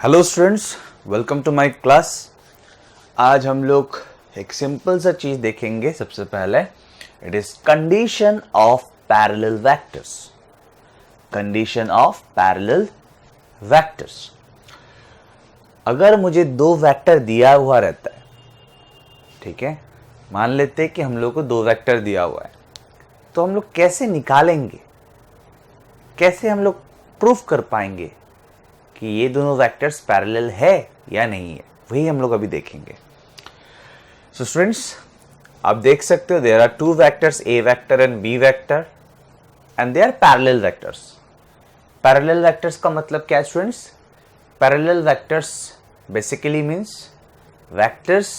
Hello students, welcome to my class. आज हम लोग एक सिंपल सा चीज देखेंगे। सबसे पहले it is condition of parallel vectors. Condition of parallel vectors. अगर मुझे दो वेक्टर दिया हुआ रहता है, ठीक है, मान लेते हैं कि हम लोग को दो वेक्टर दिया हुआ है, तो हम लोग कैसे निकालेंगे, कैसे हम लोग प्रूफ कर पाएंगे कि ये दोनों वेक्टर्स पैरेलल है या नहीं है, वही हम लोग अभी देखेंगे। सो स्टूडेंट्स, आप देख सकते हो there are two vectors, A vector and B vector, and they are parallel vectors. Parallel vectors का मतलब क्या है students? Parallel vectors basically means vectors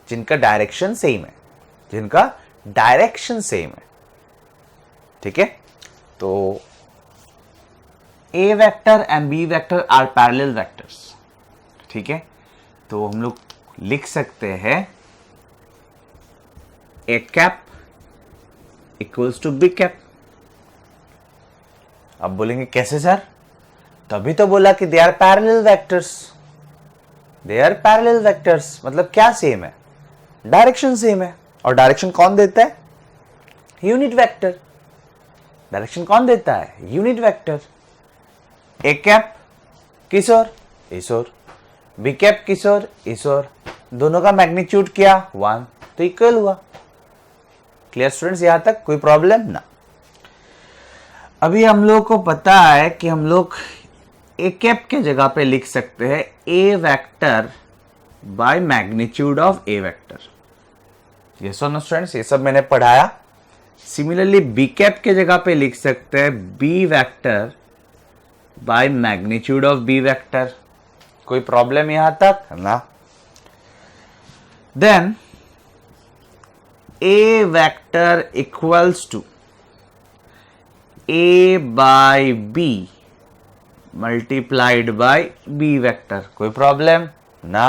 जिनका डायरेक्शन सेम है, जिनका डायरेक्शन सेम है, ठीक है। तो A vector and B vector are parallel vectors, ठीक है। तो हम लोग लिख सकते हैं A cap equals to B cap। अब बोलेंगे कैसे सर? तभी तो बोला कि they are parallel vectors. They are parallel vectors मतलब क्या सेम है? डायरेक्शन सेम है। और डायरेक्शन कौन देता है? Unit vector. डायरेक्शन कौन देता है? Unit vector. ए कैप किस ओर? इस ओर। बी कैप किस ओर? इस ओर। दोनों का मैग्नीट्यूड क्या? 1, तो इक्वल हुआ। Clear students? यहां तक कोई प्रॉब्लम ना? अभी हम लोग को पता है कि हम लोग ए कैप के जगह पे लिख सकते हैं A vector by magnitude of A vector. ये सुनो स्टूडेंट्स, ये सब मैंने पढ़ाया। सिमिलरली बी कैप के जगह पे लिख सकते हैं B vector by magnitude of B vector. कोई प्रॉब्लम यहां तक ना? Then A vector equals to A by B multiplied by B vector. कोई प्रॉब्लम ना?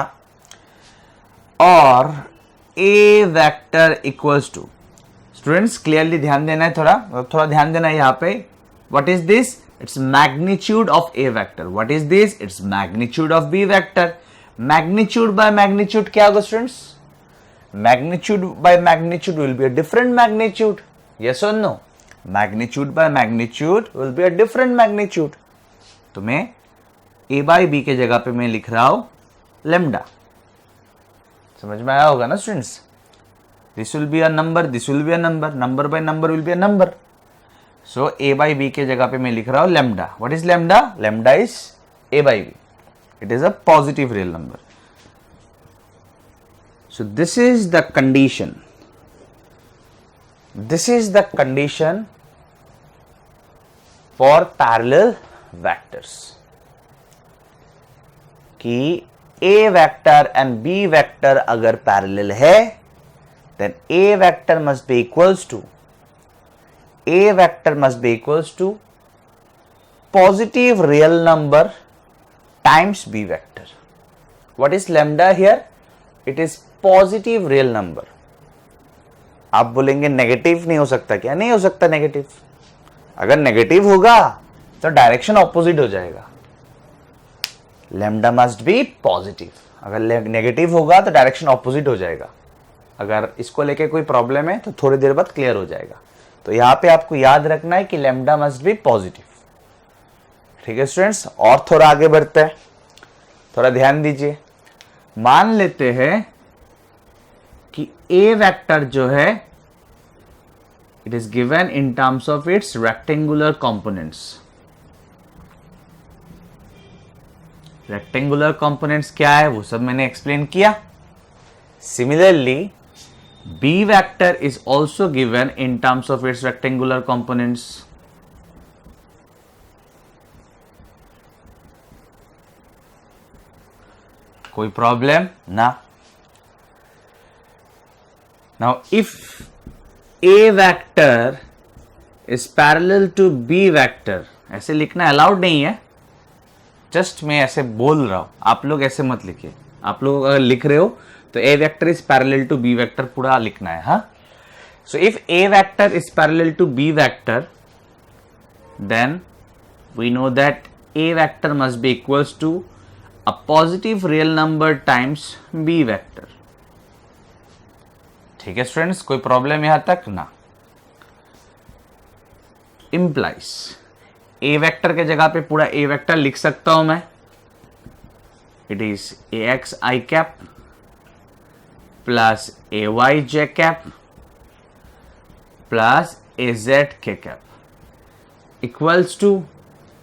और A vector equals to, students clearly ध्यान देना है, थोड़ा ध्यान देना है यहां पे। What is this? It's magnitude of A vector. What is this? It's magnitude of B vector. Magnitude by magnitude क्या होगा students? Magnitude by magnitude will be a different magnitude. Yes or no? Magnitude by magnitude will be a different magnitude. तो मैं A by B के जगह पे मैं लिख रहा हूं lambda. समझ में आया होगा ना students? This will be a number. This will be a number. Number by number will be a number. So a by b के जगह पे मैं लिख रहा हूं lambda. What is lambda? Lambda is a by b. It is a positive real number. So this is the condition. This is the condition for parallel vectors. कि a vector and b vector अगर parallel है, then a vector must be equals to A vector must be equals to positive real number times B vector. What is lambda here? It is positive real number. आप बोलेंगे negative नहीं हो सकता क्या? नहीं हो सकता नेगेटिव। अगर नेगेटिव होगा तो डायरेक्शन ऑपोजिट हो जाएगा। lambda must be positive. अगर नेगेटिव होगा तो डायरेक्शन ऑपोजिट हो जाएगा। अगर इसको लेके कोई प्रॉब्लम है तो थोड़ी देर बाद क्लियर हो जाएगा। तो यहां पे आपको याद रखना है कि लैम्डा मस्ट बी पॉजिटिव। ठीक है स्टूडेंट्स, और थोड़ा आगे बढ़ते हैं, थोड़ा ध्यान दीजिए। मान लेते हैं कि ए वेक्टर जो है it is given in terms of its rectangular components. Rectangular components क्या है वो सब मैंने एक्सप्लेन किया। Similarly B vector is also given in terms of its rectangular components. कोई प्रॉब्लम ना? Now if A vector is parallel to B vector, ऐसे लिखना अलाउड नहीं है, जस्ट मैं ऐसे बोल रहा हूं, आप लोग ऐसे मत लिखिए। आप लोग अगर लिख रहे हो तो A vector is parallel to B vector पूरा लिखना है। हाँ, so if A vector is parallel to B vector, then we know that A vector must be equals to a positive real number times b vector. ठीक है students, कोई problem यहां तक ना? implies a वेक्टर के जगह पे पूरा a वेक्टर लिख सकता हूं मैं. It is ax I cap plus ay j cap plus az k cap equals to,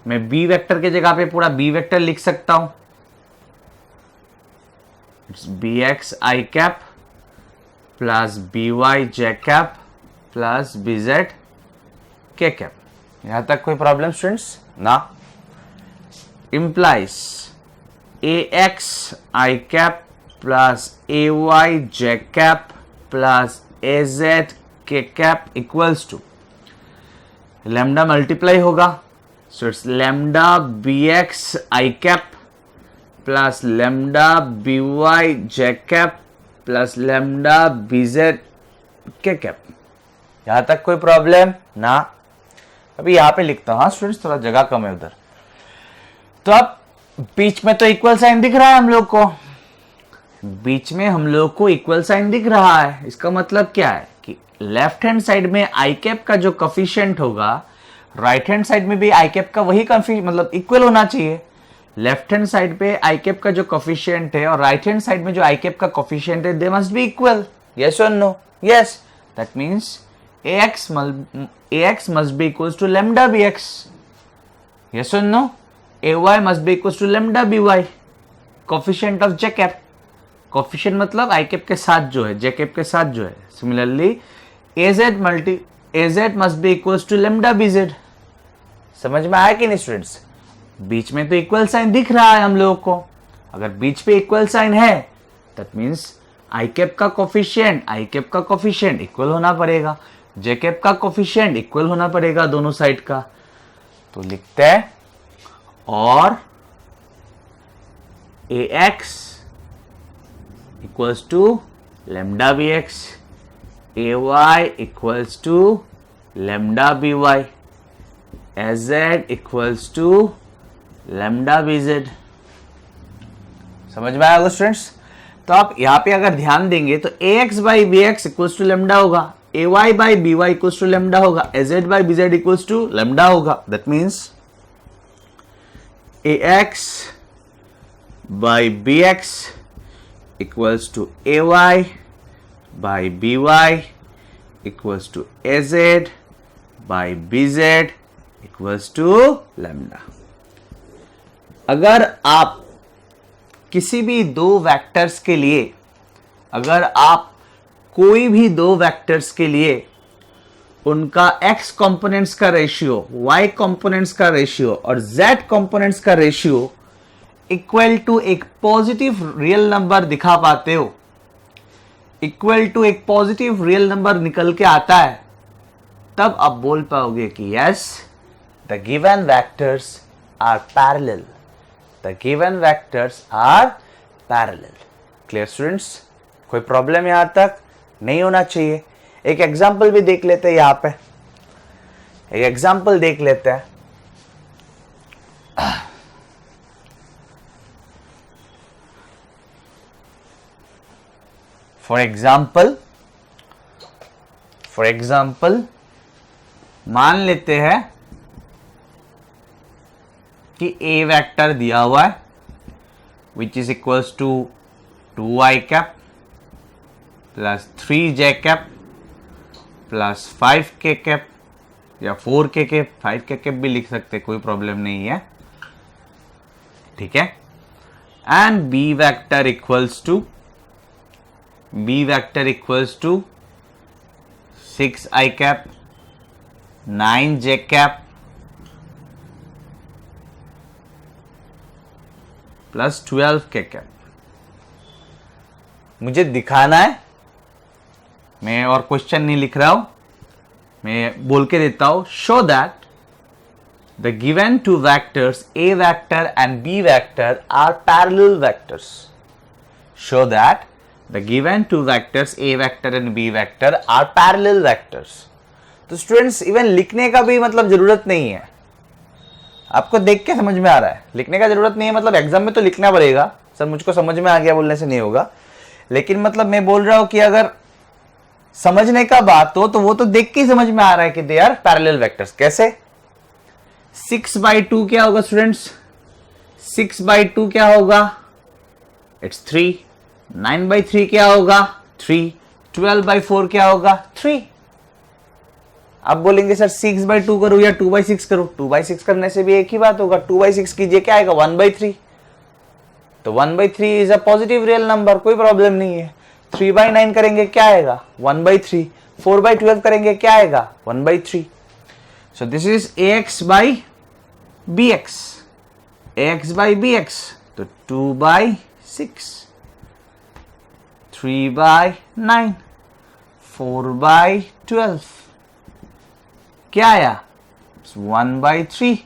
मैं b वेक्टर के जगह पे पूरा b वेक्टर लिख सकता हूं. It's bx I cap plus by j cap plus bz k cap. यहां तक कोई प्रॉब्लम स्टूडेंट्स ना? implies ax I cap plus ay j cap plus az k cap equals to, lambda multiply होगा, so it's lambda bx I cap plus lambda by j cap plus lambda bz k cap. यहां तक कोई problem ना? अभी यहां पे लिखता हूं. हाँ स्टूडेंट्स, थोड़ा जगह कम है उधर. तो अब बीच में तो इक्वल साइन दिख रहा है हम लोग को, बीच में हम लोग को इक्वल साइन दिख रहा है. इसका मतलब क्या है कि लेफ्ट हैंड साइड में आई कैप का जो कोफिशिएंट होगा, राइट हैंड साइड में भी आई कैप का वही मतलब इक्वल होना चाहिए. लेफ्ट हैंड साइड पे आई कैप का जो कोफिशिएंट है और राइट हैंड साइड में जो आई कैप का कोफिशिएंट है, they must be equal. Yes और no? Yes. That means ax must be equals to lambda bx. Yes or no? ay must be equals to lambda by. Coefficient of j cap. Coefficient मतलब i cap के साथ जो है, j cap के साथ जो है. Similarly, az must be equals to lambda bz. समझ में आया कि नहीं स्टूडेंट्स? बीच में तो इक्वल साइन दिख रहा है हम लोगों को. अगर बीच पे इक्वल साइन है, दैट मीन्स आई कैप का कोफिशिएंट इक्वल होना पड़ेगा, जे कैप का कोफिशिएंट इक्वल होना पड़ेगा दोनों साइड का. तो लिखते हैं और ax equals to lambda bx, ay equals to lambda by, az equals to lambda bz. समझ में आया स्टूडेंट्स? तो आप यहां पे अगर ध्यान देंगे तो ax by bx equals to lambda होगा, ay by by equals to lambda होगा, az by bz equals to lambda होगा. That means ax by bx equals to ay by by equals to az by bz equals to lambda. अगर आप किसी भी दो vectors के लिए, अगर आप कोई भी दो वेक्टर्स के लिए उनका x कंपोनेंट्स का रेशियो, y कंपोनेंट्स का रेशियो और z कंपोनेंट्स का रेशियो इक्वल टू एक पॉजिटिव रियल नंबर दिखा पाते हो, इक्वल टू एक पॉजिटिव रियल नंबर निकल के आता है, तब आप बोल पाओगे कि yes, the given vectors are parallel. The given vectors are parallel. Clear students? कोई प्रॉब्लम यहां तक नहीं होना चाहिए. एक एग्जाम्पल भी देख लेते हैं. यहां पे एक एग्जाम्पल देख लेते हैं. फॉर एग्जाम्पल मान लेते हैं कि a वेक्टर दिया हुआ है which is equals to 2i cap plus 3j cap plus 5k cap या 4k कैप, 5k कैप भी लिख सकते, कोई प्रॉब्लम नहीं है. ठीक है. And b vector equals to 6i cap 9j cap plus 12k cap. मुझे दिखाना है, मैं और क्वेश्चन नहीं लिख रहा हूं, मैं बोल के देता हूं. Show that the given two vectors a vector and b vector are parallel vectors. Show that the given two vectors a vector and b vector are parallel vectors. तो स्टूडेंट्स इवन लिखने का भी मतलब जरूरत नहीं है. आपको देख के समझ में आ रहा है, लिखने का जरूरत नहीं है, मतलब एग्जाम में तो लिखना पड़ेगा सर, मुझको समझ में आ गया बोलने से नहीं होगा, लेकिन मतलब मैं बोल रहा हूं कि अगर समझने का बात हो तो वो तो देख के ही समझ में आ रहा है कि दे आर पैरेलल वेक्टर्स। कैसे? 6/2 क्या होगा स्टूडेंट्स? 6/2 क्या होगा? इट्स 3। 9/3 क्या होगा? 3। 12/4 क्या होगा? 3। आप बोलेंगे सर 6/2 करूं या 2/6 करूं? 2/6 करने से भी एक ही बात होगा, 2/6 कीजिए, क्या आएगा? 1/3। तो 1/3 is a positive real number, कोई प्रॉब्लम नहीं है। 3/9 करेंगे, क्या आएगा? 1/3। 4/12 करेंगे, क्या आएगा? 1/3। So this is ax by bx, ax by bx, तो 2/6, 3/9, 4/12, क्या आया? 1/3,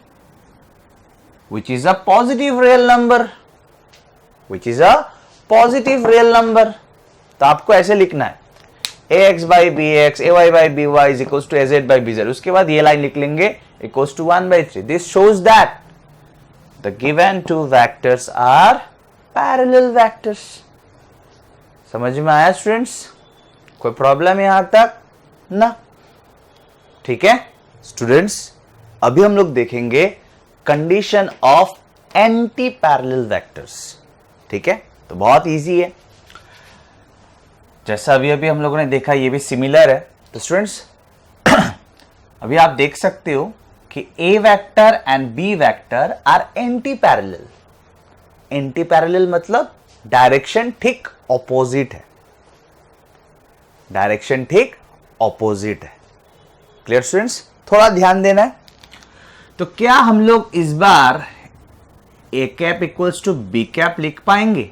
which is a positive real number, which is a positive real number। तो आपको ऐसे लिखना है, ax by bx, ay by by is equals to az by bz। उसके बाद ये लाइन लिख लेंगे equals to 1/3। This shows that the given two vectors are parallel vectors। समझ में आया स्टूडेंट्स? कोई प्रॉब्लम यहां तक ना? ठीक है स्टूडेंट्स, अभी हम लोग देखेंगे condition of anti parallel vectors. ठीक है, तो बहुत इजी है, जैसा अभी अभी हम लोगों ने देखा ये भी सिमिलर है। तो स्टूडेंट्स अभी आप देख सकते हो कि A vector and B vector are anti parallel. Anti parallel मतलब डायरेक्शन ठीक ऑपोजिट है, डायरेक्शन ठीक ऑपोजिट है। Clear students? थोड़ा ध्यान देना है। तो क्या हम लोग इस बार A cap equals to B cap लिख पाएंगे?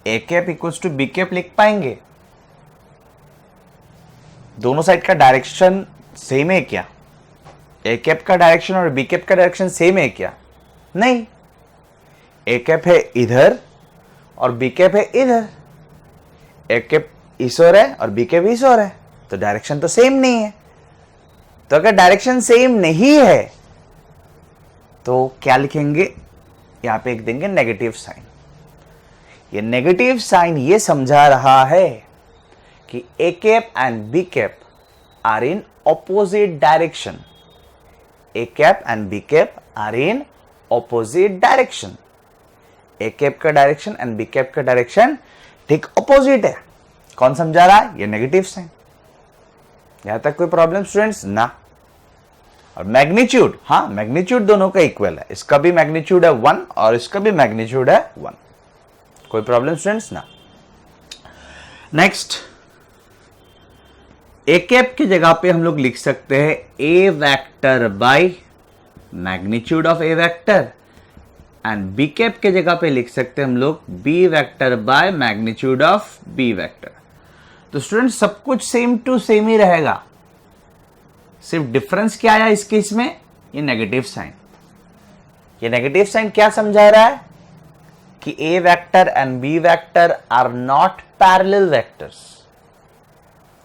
A cap equals to B cap लिख पाएंगे? दोनों साइड का डायरेक्शन सेम है क्या? ए कैप का डायरेक्शन और बी कैप का डायरेक्शन सेम है क्या? नहीं, ए कैप है इधर और बी कैप है इधर। ए कैप इस ओर है और बी कैप इस ओर है, तो डायरेक्शन तो सेम नहीं है। तो अगर डायरेक्शन सेम नहीं है तो क्या लिखेंगे? यहां पे एक देंगे नेगेटिव साइन। ये नेगेटिव साइन ये समझा रहा है कि A cap and B cap are in opposite direction. A cap and B cap are in opposite direction. A cap का डायरेक्शन एंड बी कैप का डायरेक्शन ठीक ऑपोजिट है। कौन समझा रहा है? ये नेगेटिव साइन। यहां तक कोई प्रॉब्लम स्टूडेंट्स? ना। और मैग्नीट्यूड, हाँ मैग्नीट्यूड दोनों का इक्वल है, इसका भी मैग्नीट्यूड है 1 और इसका भी मैग्नीट्यूड है 1। कोई प्रॉब्लम स्टूडेंट्स? ना। नेक्स्ट, ए कैप की जगह पे हम लोग लिख सकते हैं A vector by magnitude of A vector, and B cap के जगह पे लिख सकते हैं हम लोग B vector by magnitude of B vector. तो स्टूडेंट सब कुछ सेम टू सेम ही रहेगा, सिर्फ डिफरेंस क्या आया इस केस में? ये नेगेटिव साइन। ये नेगेटिव साइन क्या समझा रहा है? कि A vector and B vector are not parallel vectors,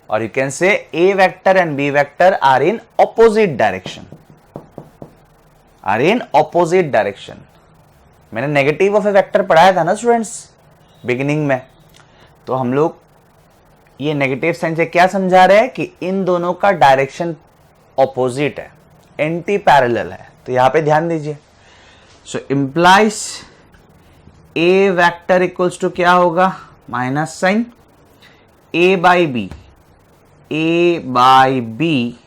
और you can say A vector and B vector are in opposite direction, are in opposite direction. मैंने नेगेटिव ऑफ ए वेक्टर पढ़ाया था ना स्टूडेंट्स बिगिनिंग में, तो हम लोग ये नेगेटिव साइन से क्या समझा रहे हैं? कि इन दोनों का डायरेक्शन ऑपोजिट है, एंटी पैरेलल है। तो यहां पे ध्यान दीजिए। So implies A vector equals to क्या होगा? Minus sign A by B, A by B,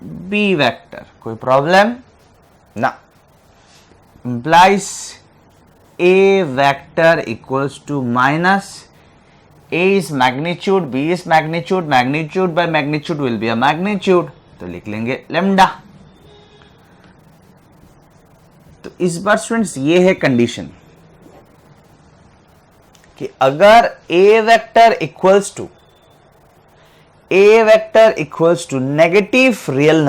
B vector. कोई प्रॉब्लम? ना। Implies A vector equals to minus A is magnitude, B is magnitude, magnitude by magnitude will be a magnitude, तो लिख लेंगे lambda। तो इस बार students ये है condition कि अगर A vector equals to negative real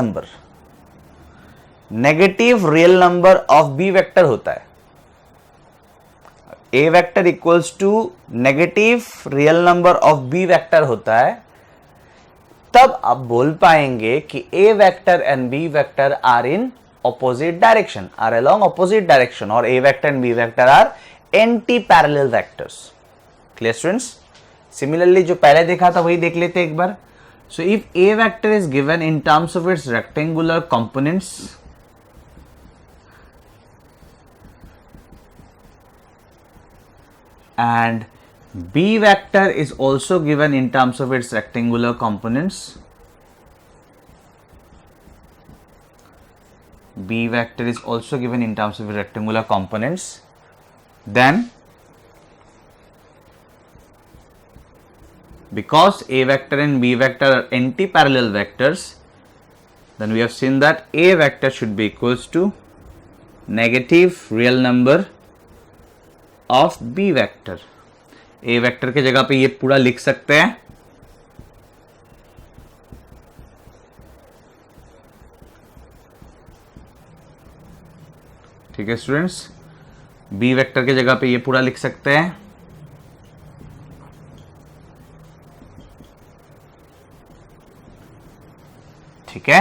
number of B vector होता है। A vector equals to negative real number of B vector होता है, तब आप बोल पाएंगे कि A vector and B vector are in opposite direction, are along opposite direction, or a vector and b vector are anti-parallel vectors. Clear students? Similarly जो पहले देखा था वही देख लेते एक बार. So if a vector is given in terms of its rectangular components, and b vector is also given in terms of its rectangular components, b vector is also given in terms of rectangular components, then because a vector and b vector are anti-parallel vectors, then we have seen that a vector should be equals to negative real number of b vector. a vector के जगह पे ये पूरा लिख सकते हैं, ठीक है स्टूडेंट्स. बी वेक्टर के जगह पे ये पूरा लिख सकते हैं. ठीक है.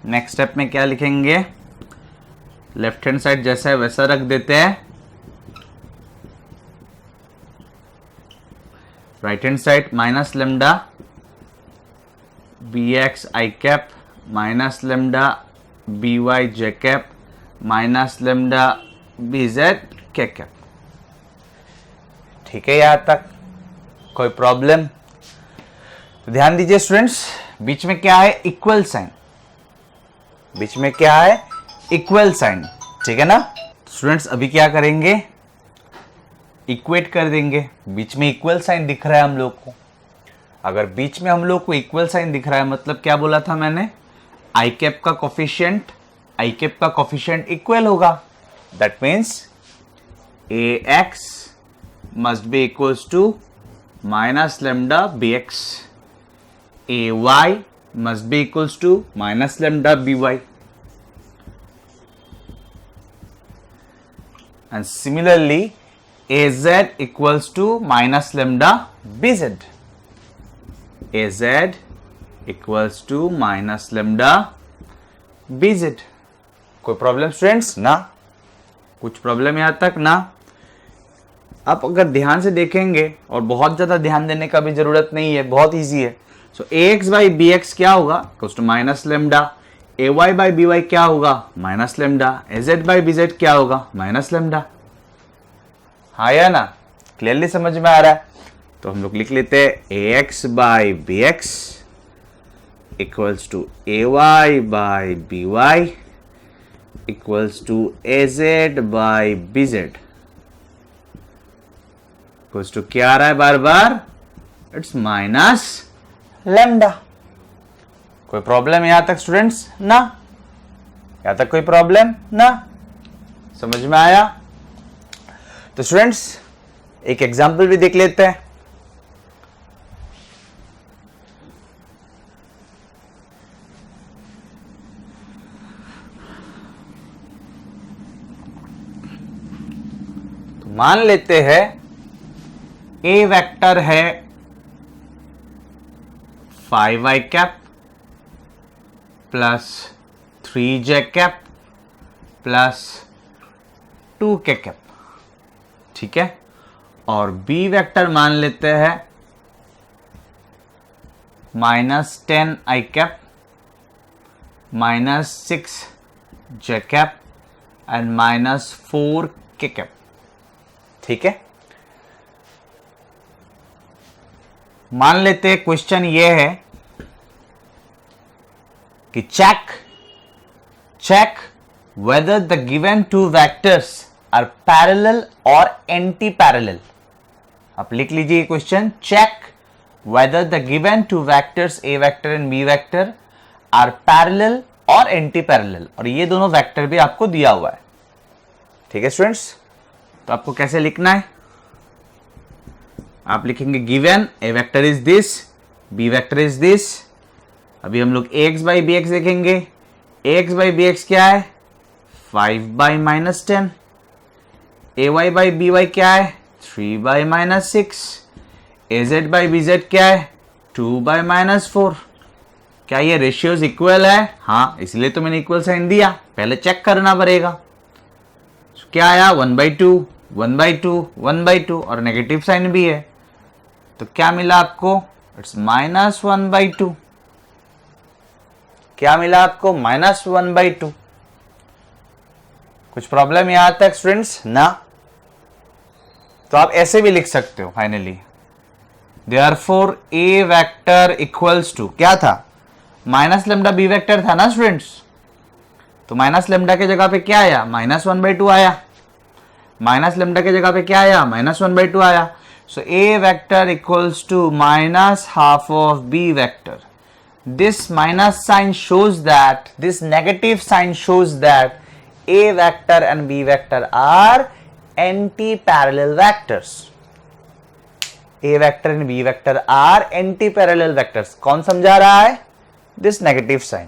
नेक्स्ट स्टेप में क्या लिखेंगे, लेफ्ट हैंड साइड जैसा है वैसा रख देते हैं. Right hand side minus lambda B X I cap minus lambda B Y J cap minus lambda B Z K cap. ठीक है, यहां तक कोई प्रॉब्लम? तो ध्यान दीजिए स्टूडेंट्स, बीच में क्या है, इक्वल साइन. बीच में क्या है, इक्वल साइन. ठीक है ना स्टूडेंट्स. अभी क्या करेंगे, इक्वेट कर देंगे. बीच में इक्वल साइन दिख रहा है हम लोग को. अगर बीच में हम लोग को इक्वल साइन दिख रहा है मतलब क्या बोला था मैंने, आई कैप का कोफिशिएंट इक्वल होगा. That means A X must be equals to minus lambda B X, A Y must be equals to minus lambda B Y. And similarly A Z equals to minus lambda B Z. A Z equals to minus lambda B Z. कोई problem students? ना, कुछ problem यहां तक ना. आप अगर ध्यान से देखेंगे, और बहुत ज्यादा ध्यान देने का भी जरूरत नहीं है, बहुत इजी है. So A X by B X क्या होगा, equals to minus lambda. A Y by B Y क्या होगा, minus lambda. A Z by B Z क्या होगा, माइनस लेमडा. हाँ या ना, क्लियरली समझ में आ रहा है? तो हम लोग लिख लेते हैं A X by B X equals to A Y by B Y equals to az by bz equals to क्या आ रहा है बार बार, इट्स माइनस लेमडा. कोई प्रॉब्लम यहां तक स्टूडेंट्स? ना, यहां तक कोई प्रॉब्लम ना, समझ में आया? तो स्टूडेंट्स एक एग्जांपल भी देख लेते हैं. मान लेते हैं ए वेक्टर है 5i cap plus 3j cap plus 2k cap. ठीक है. और बी वेक्टर मान लेते हैं minus 10i cap minus 6j cap and minus 4k cap. ठीक है. मान लेते हैं क्वेश्चन ये है कि check whether the given two vectors are parallel or anti-parallel. आप लिख लीजिए question, check whether the given two vectors a vector and b vector are parallel or anti-parallel. और ये दोनों वेक्टर भी आपको दिया हुआ है. ठीक है स्टूडेंट्स. तो आपको कैसे लिखना है, आप लिखेंगे given A vector is this, B vector is this. अभी हम लोग A X by B X देखेंगे. A X by B X क्या है, 5 by minus 10. A Y by B Y क्या है, 3 by minus 6. A Z by B Z क्या है, 2 बाई माइनस 4. क्या ये रेशियोज इक्वल है? हाँ, इसलिए तो मैंने इक्वल साइन दिया, पहले चेक करना पड़ेगा। क्या आया? 1/2, 1/2, 1/2 और नेगेटिव साइन भी है, तो क्या मिला आपको? इट्स -1/2। क्या मिला आपको? -1/2। कुछ प्रॉब्लम यहां तक स्टूडेंट्स? ना। तो आप ऐसे भी लिख सकते हो finally, therefore A vector equals to क्या था? माइनस लेमडा बी वेक्टर था ना स्टूडेंट्स, तो माइनस लेमडा के जगह पे क्या आया? -1/2 आया। माइनस लेमडा के जगह पे क्या आया? -1/2 आया। So A vector equals to -half of b vector. This minus sign shows that, this negative sign shows that a vector and b vector are anti-parallel vectors. A vector and b vector are anti-parallel vectors. कौन समझा रहा है? This negative sign.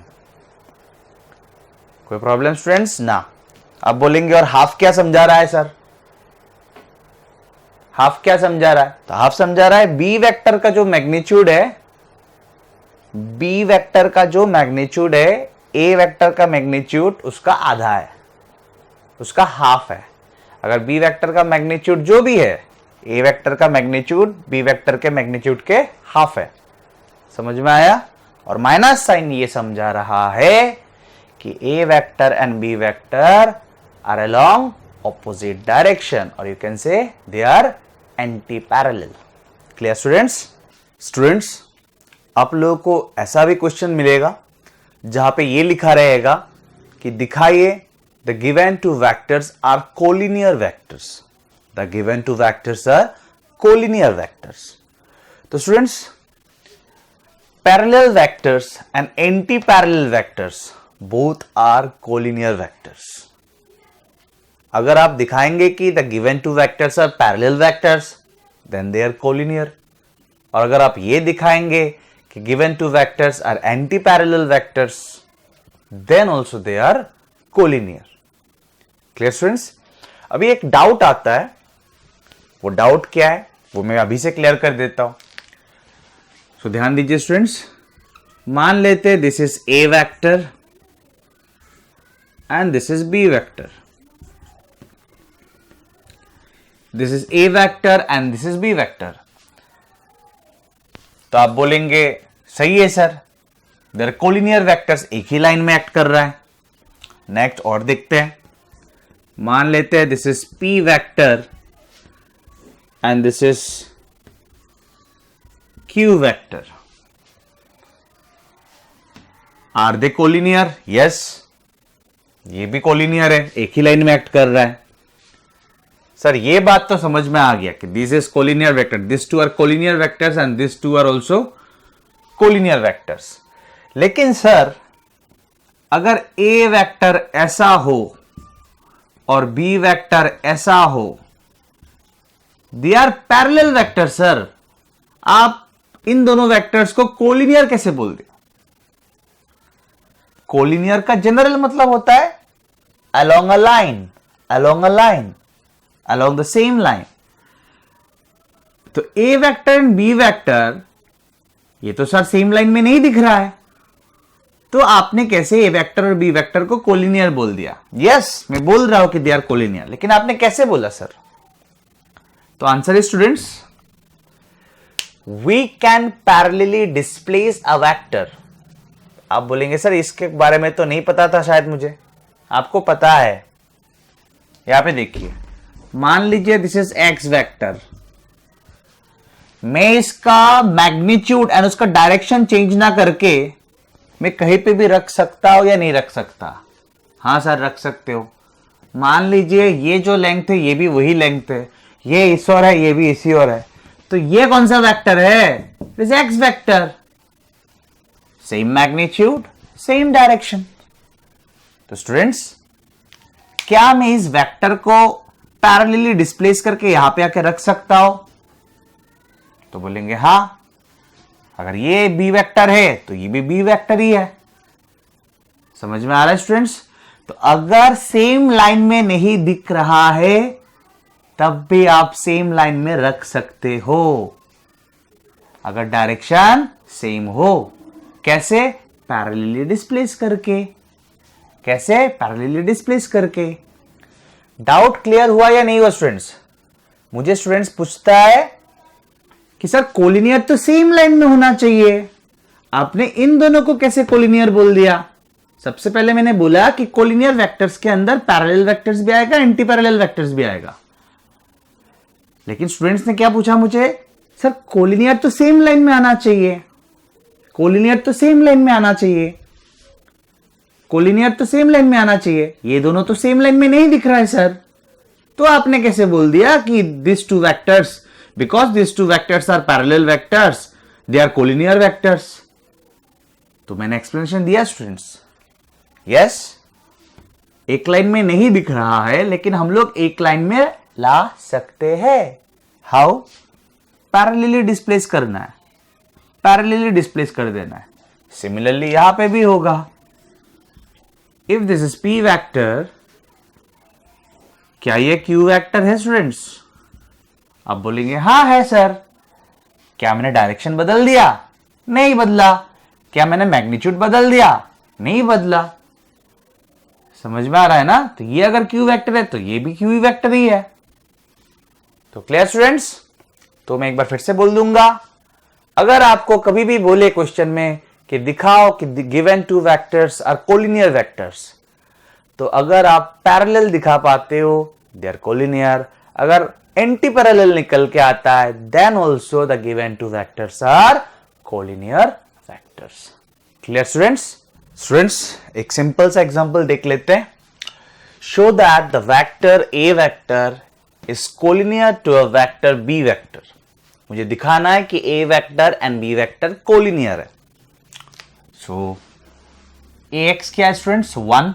कोई problem students? ना। आप बोलेंगे और half क्या समझा रहा है सर? हाफ क्या समझा रहा है? तो हाफ समझा रहा है बी वेक्टर का जो मैग्नीट्यूड है, बी वेक्टर का जो मैग्नीट्यूड है, ए वेक्टर का मैग्नीट्यूड उसका आधा है, उसका हाफ है। अगर बी वेक्टर का मैग्नीट्यूड जो भी है, ए वेक्टर का मैग्नीट्यूड बी वेक्टर के मैग्नीट्यूड के हाफ है। समझ में आया? और माइनस साइन ये समझा रहा है कि A vector and B vector are along opposite direction, or you can say they are anti-parallel. Clear students? आप लोगों को ऐसा भी क्वेश्चन मिलेगा जहां पे ये लिखा रहेगा कि दिखाइए the given two vectors are collinear vectors. The given two vectors are collinear vectors. तो students, parallel vectors and anti-parallel vectors both are collinear vectors. अगर आप दिखाएंगे कि the given two vectors are parallel vectors, then they are collinear. और अगर आप ये दिखाएंगे कि given two vectors are anti parallel vectors, then also they are collinear. Clear students? अभी एक डाउट आता है, वो डाउट क्या है वो मैं अभी से क्लियर कर देता हूं। सो ध्यान दीजिए स्टूडेंट्स, मान लेते this is A vector and this is B vector. This is A vector and this is B vector. तो आप बोलेंगे सही है सर, देयर कोलिनियर वेक्टर्स एक ही लाइन में एक्ट कर रहा है। नेक्स्ट और देखते हैं, मान लेते हैं this is P vector and this is Q vector. Are they collinear? Yes, ये भी कोलिनियर है, एक ही लाइन में एक्ट कर रहा है। सर ये बात तो समझ में आ गया कि this is collinear vector, this two are collinear vectors and this two are also collinear vectors. लेकिन सर अगर ए वेक्टर ऐसा हो और बी वेक्टर ऐसा हो, they are parallel vector sir, आप इन दोनों वेक्टर्स को कोलिनियर कैसे बोल दे? कोलिनियर का जनरल मतलब होता है along a line, along a line, along the same line. तो A vector and B vector ये तो सर सेम लाइन में नहीं दिख रहा है, तो आपने कैसे A वेक्टर और B वेक्टर को कोलिनियर बोल दिया? यस, मैं बोल रहा हूं कि दे आर कोलिनियर, लेकिन आपने कैसे बोला सर? तो आंसर है students, we can parallelly displace a vector. आप बोलेंगे सर इसके बारे में तो नहीं पता था शायद मुझे, आपको पता है। यहां पे देखिए, मान लीजिए दिस इज एक्स वेक्टर, मैं इसका मैग्नीट्यूड एंड उसका डायरेक्शन चेंज ना करके मैं कहीं पे भी रख सकता हूं या नहीं रख सकता? हाँ सर रख सकते हो। मान लीजिए ये जो लेंथ है ये भी वही लेंथ है, ये इस ओर है ये भी इसी ओर है, तो ये कौन सा वेक्टर है? This x vector, same magnitude same direction. तो स्टूडेंट्स, क्या मैं इस वेक्टर को पैरेलली डिस्प्लेस करके यहां पे आके रख सकता हूं? तो बोलेंगे हां, अगर ये बी वेक्टर है तो ये भी बी वेक्टर ही है। समझ में आ रहा है स्टूडेंट्स? तो अगर सेम लाइन में नहीं दिख रहा है तब भी आप सेम लाइन में रख सकते हो, अगर डायरेक्शन सेम हो। कैसे? पैरेलली डिस्प्लेस करके। कैसे? पैरेलली डिस्प्लेस करके। डाउट क्लियर हुआ या नहीं हुआ स्टूडेंट्स? मुझे स्टूडेंट्स पूछता है कि सर कोलिनियर तो सेम लाइन में होना चाहिए, आपने इन दोनों को कैसे कोलिनियर बोल दिया? सबसे पहले मैंने बोला कि कोलिनियर वेक्टर्स के अंदर पैरेलल वेक्टर्स भी आएगा, एंटी पैरेलल वेक्टर्स भी आएगा। लेकिन स्टूडेंट्स ने क्या पूछा मुझे? सर कोलिनियर तो सेम लाइन में आना चाहिए, कोलिनियर तो सेम लाइन में आना चाहिए, कोलिनियर तो सेम लाइन में आना चाहिए, ये दोनों तो सेम लाइन में नहीं दिख रहा है सर। तो आपने कैसे बोल दिया कि this two vectors, because this two vectors are parallel vectors, they are collinear vectors. तो मैंने एक्सप्लेनेशन दिया स्टूडेंट्स। यस, एक लाइन में नहीं दिख रहा है लेकिन हम लोग एक लाइन में ला सकते हैं। हाउ? पैरेलली डिस्प्लेस करना है, पैरेलली डिस्प्लेस कर देना है। सिमिलरली यहां पे भी होगा। If this is P vector, क्या ये क्यू वेक्टर है स्टूडेंट्स? आप बोलेंगे हां है सर। क्या मैंने डायरेक्शन बदल दिया? नहीं बदला। क्या मैंने मैग्नीट्यूड बदल दिया? नहीं बदला। समझ में आ रहा है ना? तो ये अगर क्यू वेक्टर है तो ये भी क्यू वेक्टर ही है। तो क्लियर स्टूडेंट्स? तो मैं एक बार फिर से बोल दूंगा, अगर आपको कभी भी बोले क्वेश्चन में कि दिखाओ कि given two vectors are collinear vectors, तो अगर आप पैरेलल दिखा पाते हो दे आर कोलिनियर, अगर एंटी पैरेलल निकल के आता है then also the given two vectors are collinear vectors. Clear students? Students एक सिंपल सा एग्जांपल देख लेते हैं। Show that the vector A vector is collinear to a vector B vector. मुझे दिखाना है कि A vector and B vector collinear है। सो ए एक्स क्या है स्टूडेंट्स? 1,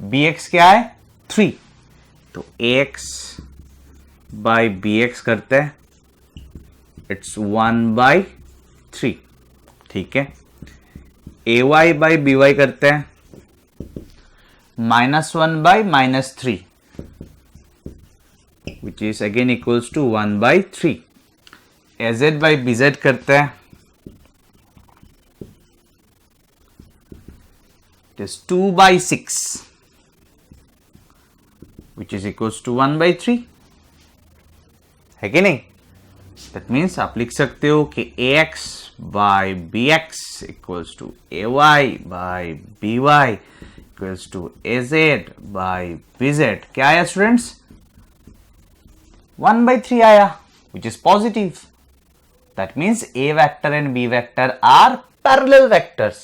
बी एक्स क्या है? 3। तो A X by B X करते हैं, इट्स 1/3। ठीक है। A Y by B Y करते हैं, -1/-3, which is again equals to 1/3। A Z by B Z करते हैं, it is 2/6, which is equals to 1/3 है कि नहीं? That means आप लिख सकते हो कि ax by bx equals to ay by by equals to az by bz। क्या आया स्टूडेंट्स? 1/3 आया, which is positive। That means a vector and b vector are parallel vectors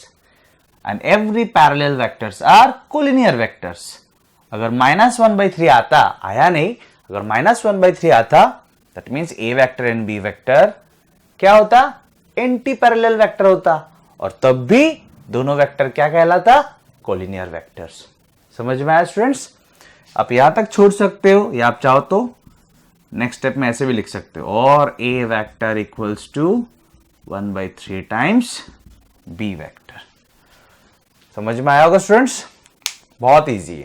and every parallel vectors are collinear vectors। अगर -1/3 आता, आया नहीं, अगर -1/3 आता that means A vector and B vector क्या होता? एंटी पैरेलल वेक्टर होता, और तब भी दोनों वेक्टर क्या कहलाता? Collinear vectors. समझ में आया स्टूडेंट्स? आप यहां तक छोड़ सकते हो या आप चाहो तो नेक्स्ट स्टेप में ऐसे भी लिख सकते हो, और A vector equals to 1/3 times B vector. समझ में आया होगा स्टूडेंट्स? बहुत ईजी है।